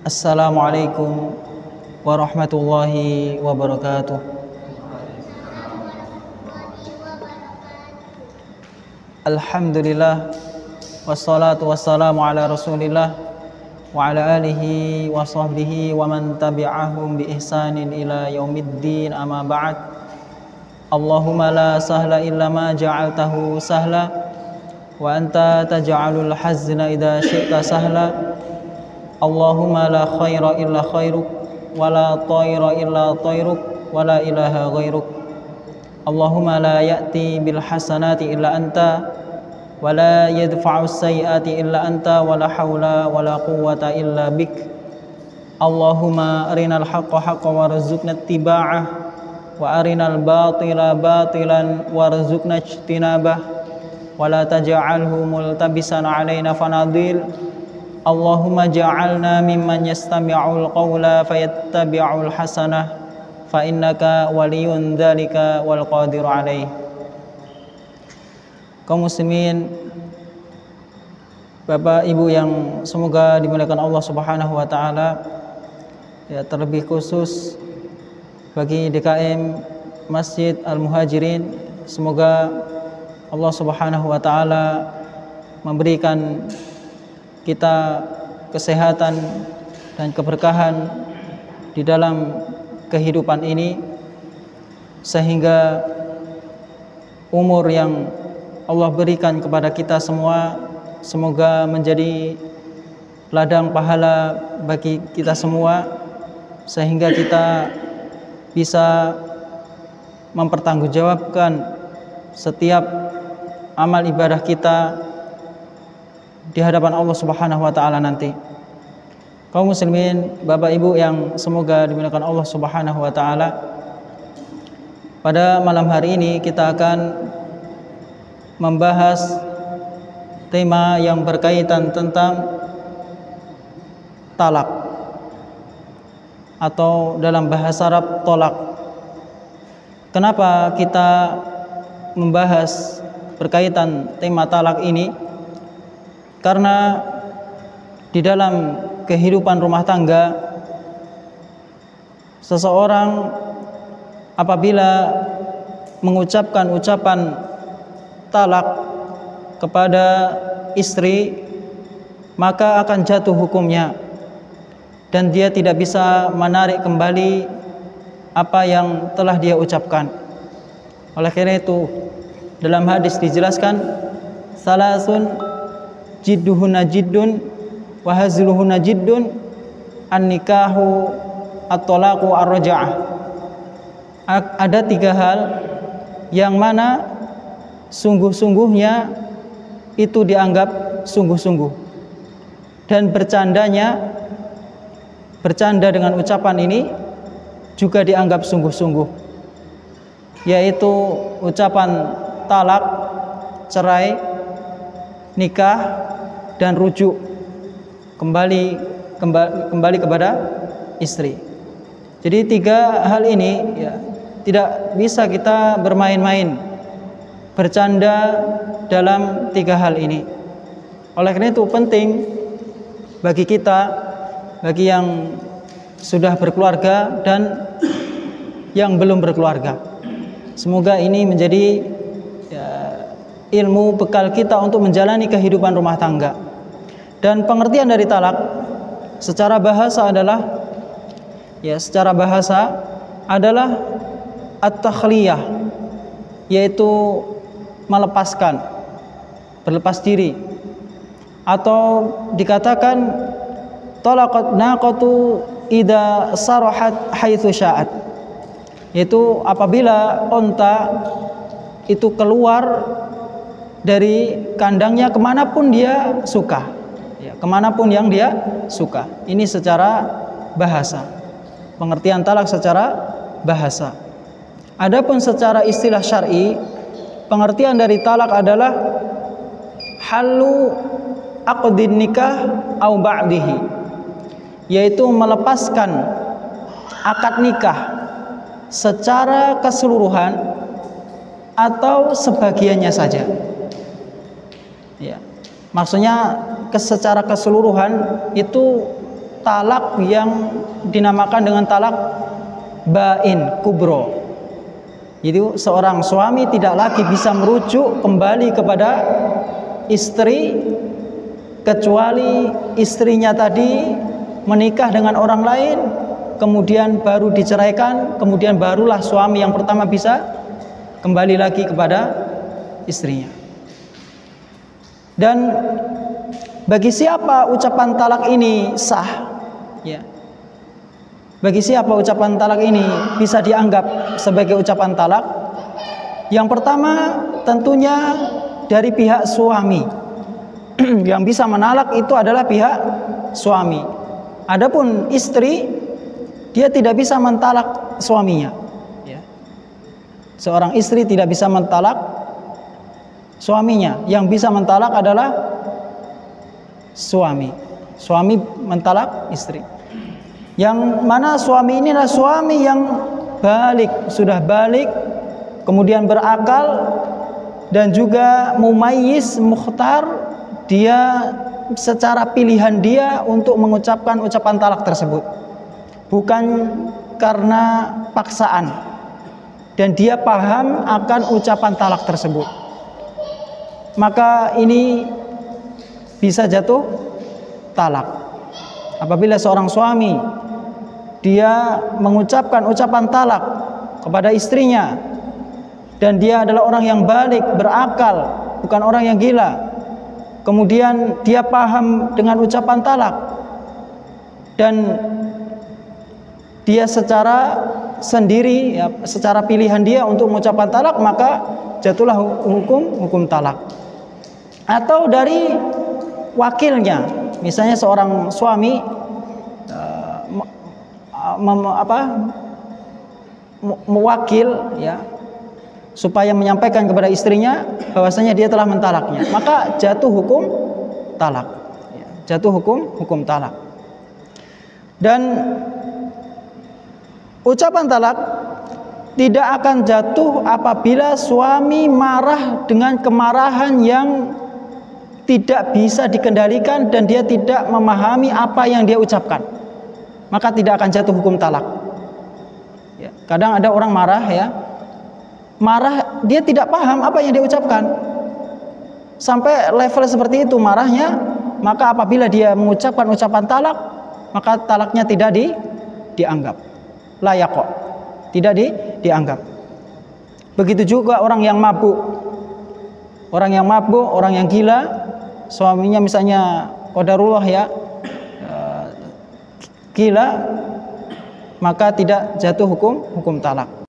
Assalamualaikum warahmatullahi wabarakatuh. Alhamdulillah, wassalatu wassalamu ala rasulillah wa ala alihi wa sahbihi wa man tabi'ahum bi ihsanin ila yaumiddin, amma ba'd. Allahumma la sahla illa ma ja'altahu sahla wa anta taj'alul hazna idha syi'ta sahla. Allahumma la khaira illa khairuk wa la tayra illa tayruk wa la ilaha ghairuk. Allahumma la ya'ti bil hasanati illa anta wa la yadfa'u sayyiati illa anta wa la hawla wa la quwwata illa bik. Allahumma arinal haqqa haqqan warzuqna ittiba'ah wa arinal batila batilan warzuqna ijtinabah wa la taj'alhu multabisan 'alaina fanadil. Allahumma ja'alna mimman yastami'ul qawla fayattabi'ul hasanah fa innaka waliyun dzalika wal qadiru alaih. Kaum muslimin, Bapak Ibu yang semoga dimuliakan Allah Subhanahu wa taala, ya, terlebih khusus bagi DKM Masjid Al-Muhajirin, semoga Allah Subhanahu wa taala memberikan kita kesehatan dan keberkahan di dalam kehidupan ini, sehingga umur yang Allah berikan kepada kita semua semoga menjadi ladang pahala bagi kita semua, sehingga kita bisa mempertanggungjawabkan setiap amal ibadah kita di hadapan Allah Subhanahu wa taala nanti. Kaum muslimin, Bapak Ibu yang semoga dimuliakan Allah Subhanahu wa taala, pada malam hari ini kita akan membahas tema yang berkaitan tentang talak, atau dalam bahasa Arab tolak. Kenapa kita membahas berkaitan tema talak ini? Karena di dalam kehidupan rumah tangga, seseorang apabila mengucapkan ucapan talak kepada istri, maka akan jatuh hukumnya dan dia tidak bisa menarik kembali apa yang telah dia ucapkan. Oleh karena itu, dalam hadis dijelaskan, salasun jidduhunna jiddun wa hazluhunna jiddun, an-nikahu at-talaqu ar-raja'ah. Ada tiga hal yang mana sungguh-sungguhnya itu dianggap sungguh-sungguh, dan bercanda dengan ucapan ini juga dianggap sungguh-sungguh, yaitu ucapan talak, cerai, nikah, dan rujuk kembali kepada istri. Jadi tiga hal ini, ya, tidak bisa kita bermain-main, bercanda dalam tiga hal ini. Oleh karena itu penting bagi kita, bagi yang sudah berkeluarga dan yang belum berkeluarga, semoga ini menjadi, ya, ilmu bekal kita untuk menjalani kehidupan rumah tangga. Dan pengertian dari talak secara bahasa adalah, at-takhliyah, yaitu melepaskan, berlepas diri, atau dikatakan talaqat naqatu idza sarahat haitsu sya'at, yaitu apabila onta itu keluar dari kandangnya kemanapun dia suka, ya, kemanapun yang dia suka. Ini secara bahasa, pengertian talak secara bahasa. Adapun secara istilah syar'i, pengertian dari talak adalah halu aqdin nikah au ba'dihi, yaitu melepaskan akad nikah secara keseluruhan atau sebagiannya saja. Ya, maksudnya secara keseluruhan itu talak yang dinamakan dengan talak bain kubro. Jadi seorang suami tidak lagi bisa merujuk kembali kepada istri kecuali istrinya tadi menikah dengan orang lain, kemudian baru diceraikan, kemudian barulah suami yang pertama bisa kembali lagi kepada istrinya. Dan bagi siapa ucapan talak ini sah, ya, bagi siapa ucapan talak ini bisa dianggap sebagai ucapan talak? Yang pertama tentunya dari pihak suami. Yang bisa menalak itu adalah pihak suami. Adapun istri, dia tidak bisa mentalak suaminya, ya. Seorang istri tidak bisa mentalak suaminya. Yang bisa mentalak adalah suami. Suami mentalak istri. Yang mana suami ini adalah suami yang balik, sudah balik, kemudian berakal, dan juga mumayyiz, mukhtar. Dia secara pilihan dia untuk mengucapkan ucapan talak tersebut, bukan karena paksaan, dan dia paham akan ucapan talak tersebut. Maka ini bisa jatuh talak. Apabila seorang suami dia mengucapkan ucapan talak kepada istrinya, dan dia adalah orang yang balik, berakal, bukan orang yang gila, kemudian dia paham dengan ucapan talak, dan dia secara sendiri, ya, secara pilihan dia untuk mengucapkan talak, maka jatuhlah hukum talak. Atau dari wakilnya, misalnya seorang suami mewakil, ya, supaya menyampaikan kepada istrinya bahwasanya dia telah mentalaknya, maka jatuh hukum talak, ya, jatuh hukum talak. Dan ucapan talak tidak akan jatuh apabila suami marah dengan kemarahan yang tidak bisa dikendalikan dan dia tidak memahami apa yang dia ucapkan, maka tidak akan jatuh hukum talak, ya. Kadang ada orang marah, ya, marah dia tidak paham apa yang dia ucapkan, sampai level seperti itu marahnya, maka apabila dia mengucapkan ucapan talak, maka talaknya tidak dianggap, layak kok, tidak dianggap. Begitu juga orang yang mabuk, orang yang gila, suaminya misalnya qadarullah, ya, gila, maka tidak jatuh hukum talak.